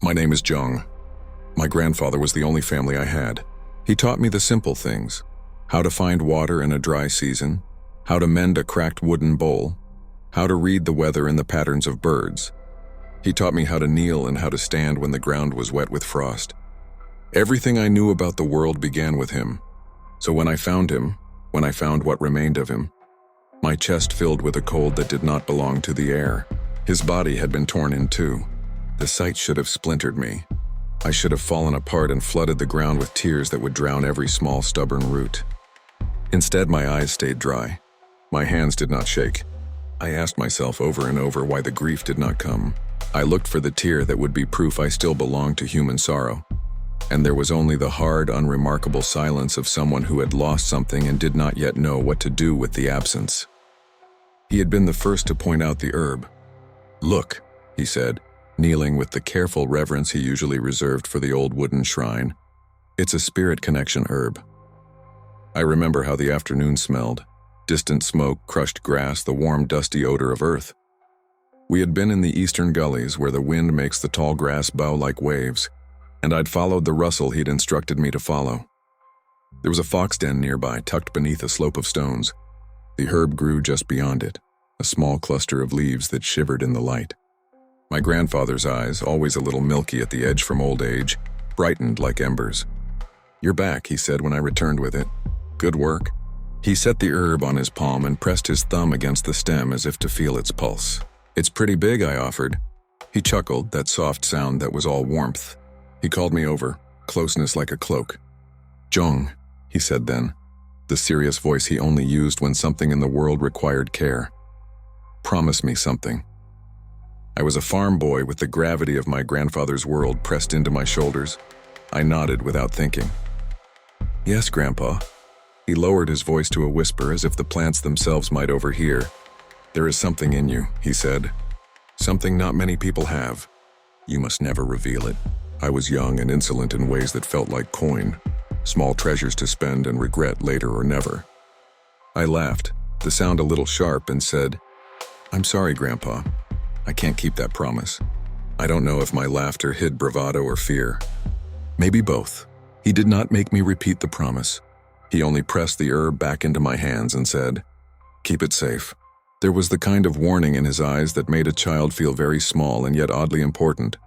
My name is Jung. My grandfather was the only family I had. He taught me the simple things: how to find water in a dry season, how to mend a cracked wooden bowl, how to read the weather and the patterns of birds. He taught me how to kneel and how to stand when the ground was wet with frost. Everything I knew about the world began with him. So when I found him, when I found what remained of him, my chest filled with a cold that did not belong to the air. His body had been torn in two. The sight should have splintered me. I should have fallen apart and flooded the ground with tears that would drown every small, stubborn root. Instead, my eyes stayed dry. My hands did not shake. I asked myself over and over why the grief did not come. I looked for the tear that would be proof I still belonged to human sorrow. And there was only the hard, unremarkable silence of someone who had lost something and did not yet know what to do with the absence. He had been the first to point out the herb. "Look," he said, kneeling with the careful reverence he usually reserved for the old wooden shrine. "It's a spirit connection herb." I remember how the afternoon smelled: distant smoke, crushed grass, the warm, dusty odor of earth. We had been in the eastern gullies where the wind makes the tall grass bow like waves, and I'd followed the rustle he'd instructed me to follow. There was a fox den nearby, tucked beneath a slope of stones. The herb grew just beyond it, a small cluster of leaves that shivered in the light. My grandfather's eyes, always a little milky at the edge from old age, brightened like embers. "You're back," he said when I returned with it. "Good work." He set the herb on his palm and pressed his thumb against the stem as if to feel its pulse. "It's pretty big," I offered. He chuckled, that soft sound that was all warmth. He called me over, closeness like a cloak. "Jung," he said then, the serious voice he only used when something in the world required care. "Promise me something." I was a farm boy with the gravity of my grandfather's world pressed into my shoulders. I nodded without thinking. "Yes, Grandpa." He lowered his voice to a whisper as if the plants themselves might overhear. "There is something in you," he said. "Something not many people have. You must never reveal it." I was young and insolent in ways that felt like coin, small treasures to spend and regret later or never. I laughed, the sound a little sharp, and said, "I'm sorry, Grandpa. I can't keep that promise." I don't know if my laughter hid bravado or fear. Maybe both. He did not make me repeat the promise. He only pressed the herb back into my hands and said, "Keep it safe." There was the kind of warning in his eyes that made a child feel very small and yet oddly important,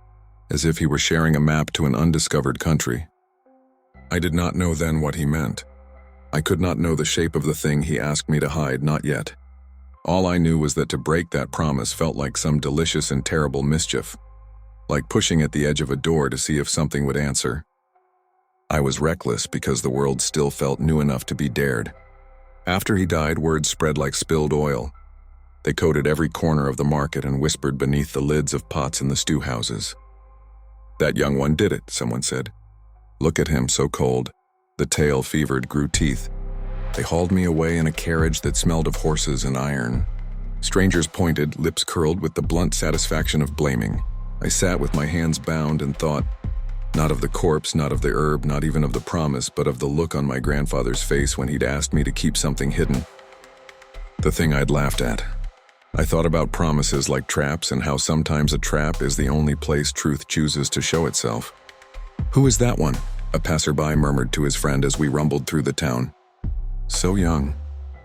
as if he were sharing a map to an undiscovered country. I did not know then what he meant. I could not know the shape of the thing he asked me to hide, not yet. All I knew was that to break that promise felt like some delicious and terrible mischief, like pushing at the edge of a door to see if something would answer. I was reckless because the world still felt new enough to be dared. After he died, word spread like spilled oil. They coated every corner of the market and whispered beneath the lids of pots in the stew houses. "That young one did it," someone said. "Look at him, so cold." The tale fevered, grew teeth. They hauled me away in a carriage that smelled of horses and iron. Strangers pointed, lips curled with the blunt satisfaction of blaming. I sat with my hands bound and thought, not of the corpse, not of the herb, not even of the promise, but of the look on my grandfather's face when he'd asked me to keep something hidden. The thing I'd laughed at. I thought about promises like traps and how sometimes a trap is the only place truth chooses to show itself. "Who is that one?" a passerby murmured to his friend as we rumbled through the town. "So young."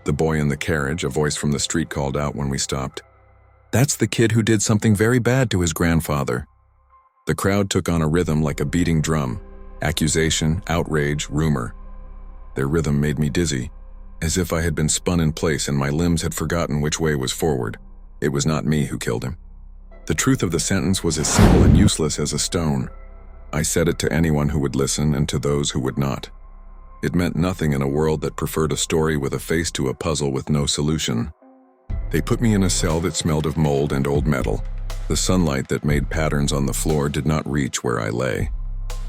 The boy in the carriage, a voice from the street, called out when we stopped. "That's the kid who did something very bad to his grandfather." The crowd took on a rhythm like a beating drum. Accusation, outrage, rumor. Their rhythm made me dizzy, as if I had been spun in place and my limbs had forgotten which way was forward. It was not me who killed him. The truth of the sentence was as simple and useless as a stone. I said it to anyone who would listen and to those who would not. It meant nothing in a world that preferred a story with a face to a puzzle with no solution. They put me in a cell that smelled of mold and old metal. The sunlight that made patterns on the floor did not reach where I lay.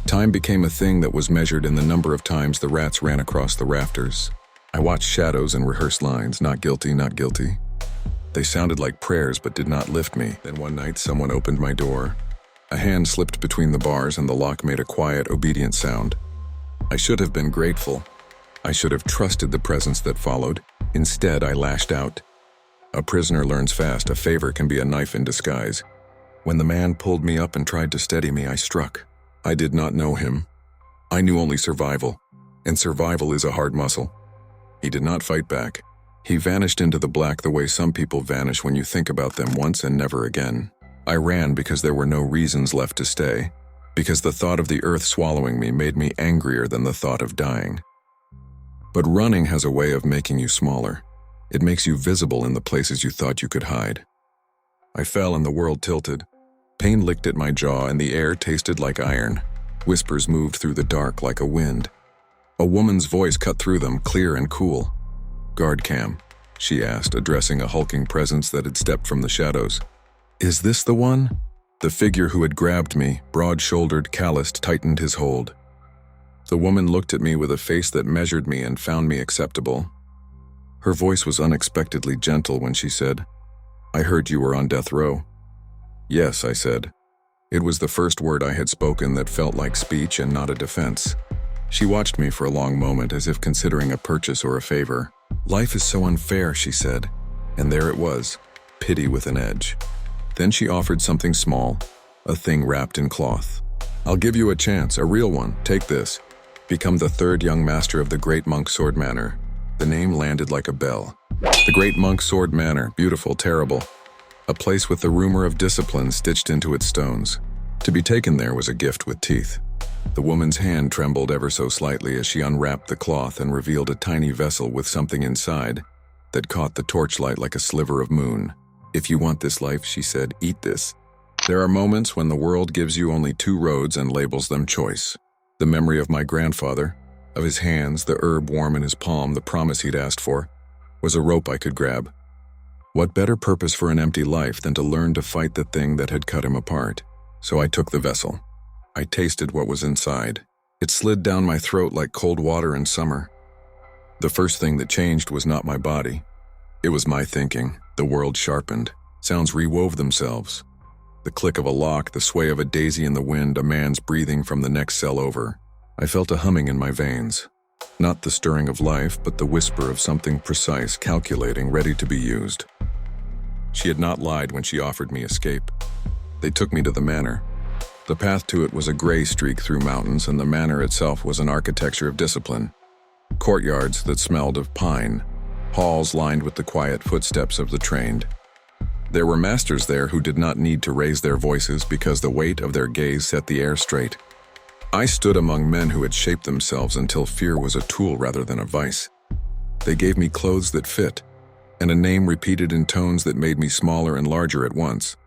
Time became a thing that was measured in the number of times the rats ran across the rafters. I watched shadows and rehearsed lines, not guilty, not guilty. They sounded like prayers but did not lift me. Then one night someone opened my door. A hand slipped between the bars and the lock made a quiet, obedient sound. I should have been grateful. I should have trusted the presence that followed. Instead, I lashed out. A prisoner learns fast a favor can be a knife in disguise. When the man pulled me up and tried to steady me, I struck. I did not know him. I knew only survival, and survival is a hard muscle. He did not fight back. He vanished into the black the way some people vanish when you think about them once and never again. I ran because there were no reasons left to stay, because the thought of the earth swallowing me made me angrier than the thought of dying. But running has a way of making you smaller. It makes you visible in the places you thought you could hide. I fell and the world tilted. Pain licked at my jaw and the air tasted like iron. Whispers moved through the dark like a wind. A woman's voice cut through them, clear and cool. "Guard cam," she asked, addressing a hulking presence that had stepped from the shadows. "Is this the one?" The figure who had grabbed me, broad-shouldered, calloused, tightened his hold. The woman looked at me with a face that measured me and found me acceptable. Her voice was unexpectedly gentle when she said, "I heard you were on death row." "Yes," I said. It was the first word I had spoken that felt like speech and not a defense. She watched me for a long moment as if considering a purchase or a favor. "Life is so unfair," she said, and there it was, pity with an edge. Then she offered something small, a thing wrapped in cloth. "I'll give you a chance, a real one. Take this. Become the third young master of the Great Monk Sword Manor." The name landed like a bell. The Great Monk Sword Manor, beautiful, terrible. A place with the rumor of discipline stitched into its stones. To be taken there was a gift with teeth. The woman's hand trembled ever so slightly as she unwrapped the cloth and revealed a tiny vessel with something inside that caught the torchlight like a sliver of moon. "If you want this life," she said, "eat this." There are moments when the world gives you only two roads and labels them choice. The memory of my grandfather, of his hands, the herb warm in his palm, the promise he'd asked for, was a rope I could grab. What better purpose for an empty life than to learn to fight the thing that had cut him apart? So I took the vessel. I tasted what was inside. It slid down my throat like cold water in summer. The first thing that changed was not my body. It was my thinking. The world sharpened. Sounds rewove themselves. The click of a lock, the sway of a daisy in the wind, a man's breathing from the next cell over. I felt a humming in my veins. Not the stirring of life, but the whisper of something precise, calculating, ready to be used. She had not lied when she offered me escape. They took me to the manor. The path to it was a gray streak through mountains, and the manor itself was an architecture of discipline. Courtyards that smelled of pine. Halls lined with the quiet footsteps of the trained. There were masters there who did not need to raise their voices because the weight of their gaze set the air straight. I stood among men who had shaped themselves until fear was a tool rather than a vice. They gave me clothes that fit, and a name repeated in tones that made me smaller and larger at once.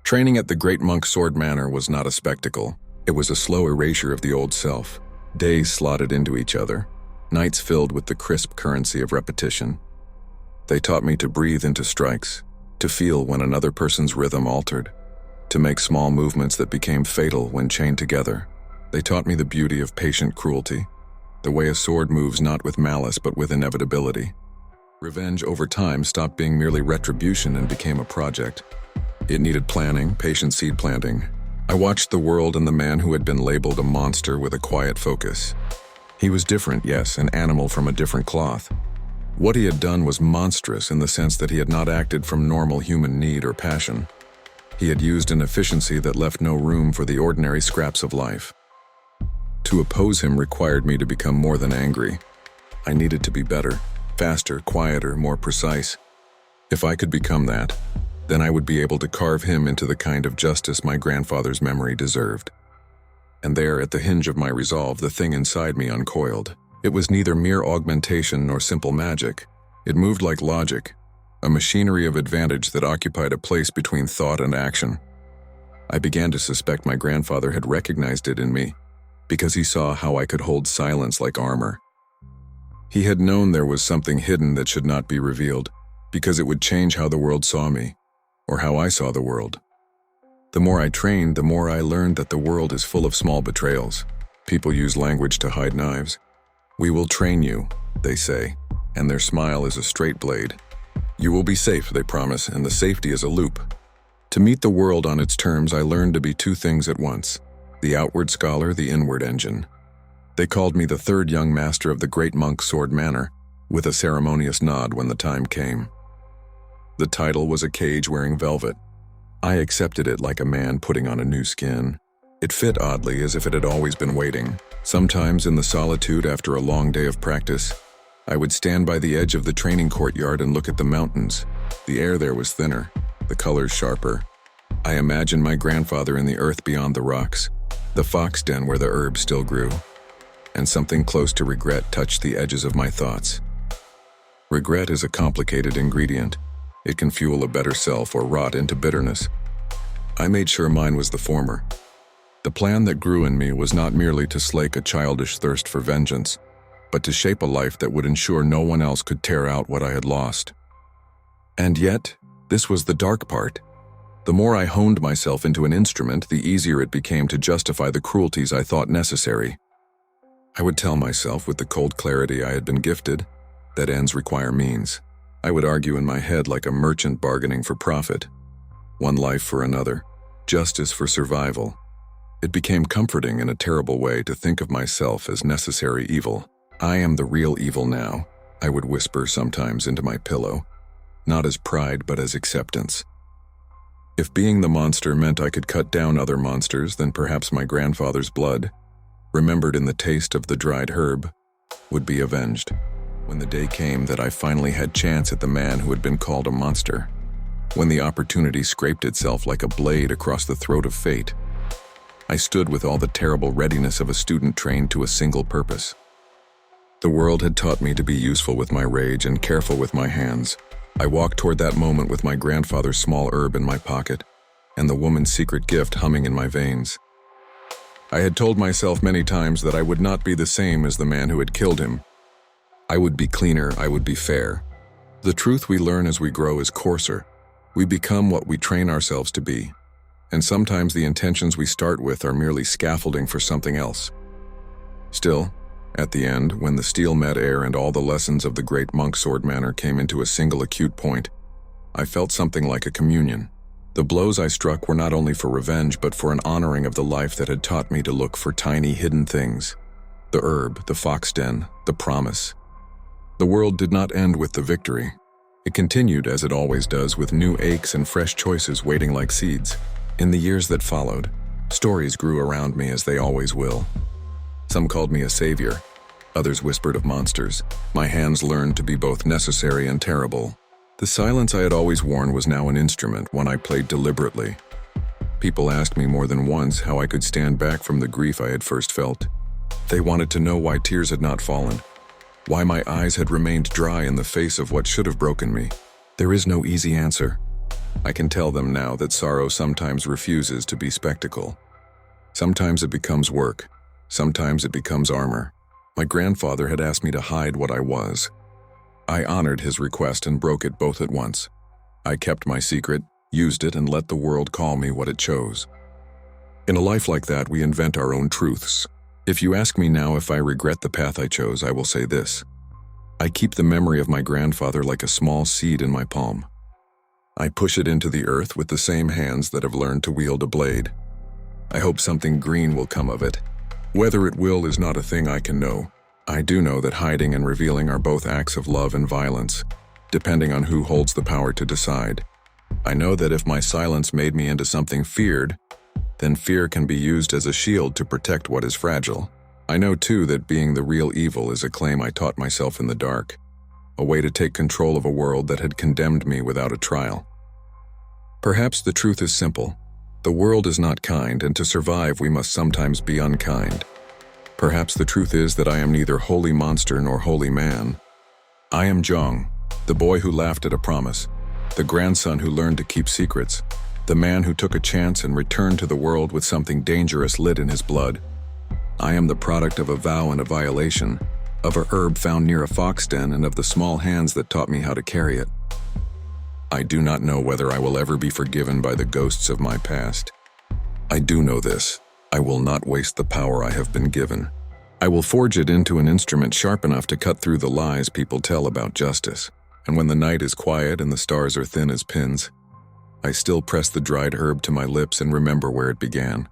Training at the Great Monk Sword Manor was not a spectacle. It was a slow erasure of the old self. Days slotted into each other, nights filled with the crisp currency of repetition. They taught me to breathe into strikes, to feel when another person's rhythm altered, to make small movements that became fatal when chained together. They taught me the beauty of patient cruelty, the way a sword moves not with malice but with inevitability. Revenge over time stopped being merely retribution and became a project. It needed planning, patient seed planting. I watched the world and the man who had been labeled a monster with a quiet focus. He was different, yes, an animal from a different cloth. What he had done was monstrous in the sense that he had not acted from normal human need or passion. He had used an efficiency that left no room for the ordinary scraps of life. To oppose him required me to become more than angry. I needed to be better, faster, quieter, more precise. If I could become that, then I would be able to carve him into the kind of justice my grandfather's memory deserved. And there, at the hinge of my resolve, the thing inside me uncoiled. It was neither mere augmentation nor simple magic. It moved like logic, a machinery of advantage that occupied a place between thought and action. I began to suspect my grandfather had recognized it in me, because he saw how I could hold silence like armor. He had known there was something hidden that should not be revealed, because it would change how the world saw me, or how I saw the world. The more I trained, the more I learned that the world is full of small betrayals. People use language to hide knives. "We will train you," they say, and their smile is a straight blade. "You will be safe," they promise, and the safety is a loop. To meet the world on its terms, I learned to be two things at once: the outward scholar, the inward engine. They called me the third young master of the Great Monk Sword Manor, with a ceremonious nod when the time came. The title was a cage wearing velvet. I accepted it like a man putting on a new skin. It fit oddly, as if it had always been waiting. Sometimes in the solitude after a long day of practice, I would stand by the edge of the training courtyard and look at the mountains. The air there was thinner, the colors sharper. I imagined my grandfather in the earth beyond the rocks, the fox den where the herbs still grew, and something close to regret touched the edges of my thoughts. Regret is a complicated ingredient. It can fuel a better self or rot into bitterness. I made sure mine was the former. The plan that grew in me was not merely to slake a childish thirst for vengeance, but to shape a life that would ensure no one else could tear out what I had lost. And yet, this was the dark part. The more I honed myself into an instrument, the easier it became to justify the cruelties I thought necessary. I would tell myself, with the cold clarity I had been gifted, that ends require means. I would argue in my head like a merchant bargaining for profit. One life for another, justice for survival. It became comforting in a terrible way to think of myself as necessary evil. I am the real evil now, I would whisper sometimes into my pillow, not as pride but as acceptance. If being the monster meant I could cut down other monsters, then perhaps my grandfather's blood, remembered in the taste of the dried herb, would be avenged. When the day came that I finally had chance at the man who had been called a monster, when the opportunity scraped itself like a blade across the throat of fate, I stood with all the terrible readiness of a student trained to a single purpose. The world had taught me to be useful with my rage and careful with my hands. I walked toward that moment with my grandfather's small herb in my pocket and the woman's secret gift humming in my veins. I had told myself many times that I would not be the same as the man who had killed him. I would be cleaner, I would be fair. The truth we learn as we grow is coarser. We become what we train ourselves to be, and sometimes the intentions we start with are merely scaffolding for something else. Still, at the end, when the steel met air and all the lessons of the great monk sword manner came into a single acute point, I felt something like a communion. The blows I struck were not only for revenge, but for an honoring of the life that had taught me to look for tiny hidden things. The herb, the fox den, the promise. The world did not end with the victory. It continued, as it always does, with new aches and fresh choices waiting like seeds. In the years that followed, stories grew around me as they always will. Some called me a savior. Others whispered of monsters. My hands learned to be both necessary and terrible. The silence I had always worn was now an instrument, one I played deliberately. People asked me more than once how I could stand back from the grief I had first felt. They wanted to know why tears had not fallen, why my eyes had remained dry in the face of what should have broken me. There is no easy answer. I can tell them now that sorrow sometimes refuses to be spectacle. Sometimes it becomes work. Sometimes it becomes armor. My grandfather had asked me to hide what I was. I honored his request and broke it both at once. I kept my secret, used it, and let the world call me what it chose. In a life like that, we invent our own truths. If you ask me now if I regret the path I chose, I will say this. I keep the memory of my grandfather like a small seed in my palm. I push it into the earth with the same hands that have learned to wield a blade. I hope something green will come of it. Whether it will is not a thing I can know. I do know that hiding and revealing are both acts of love and violence, depending on who holds the power to decide. I know that if my silence made me into something feared, then fear can be used as a shield to protect what is fragile. I know too that being the real evil is a claim I taught myself in the dark, a way to take control of a world that had condemned me without a trial. Perhaps the truth is simple. The world is not kind, and to survive we must sometimes be unkind. Perhaps the truth is that I am neither holy monster nor holy man. I am Jong, the boy who laughed at a promise, the grandson who learned to keep secrets, the man who took a chance and returned to the world with something dangerous lit in his blood. I am the product of a vow and a violation, of a herb found near a fox den, and of the small hands that taught me how to carry it. I do not know whether I will ever be forgiven by the ghosts of my past. I do know this. I will not waste the power I have been given. I will forge it into an instrument sharp enough to cut through the lies people tell about justice. And when the night is quiet and the stars are thin as pins, I still press the dried herb to my lips and remember where it began.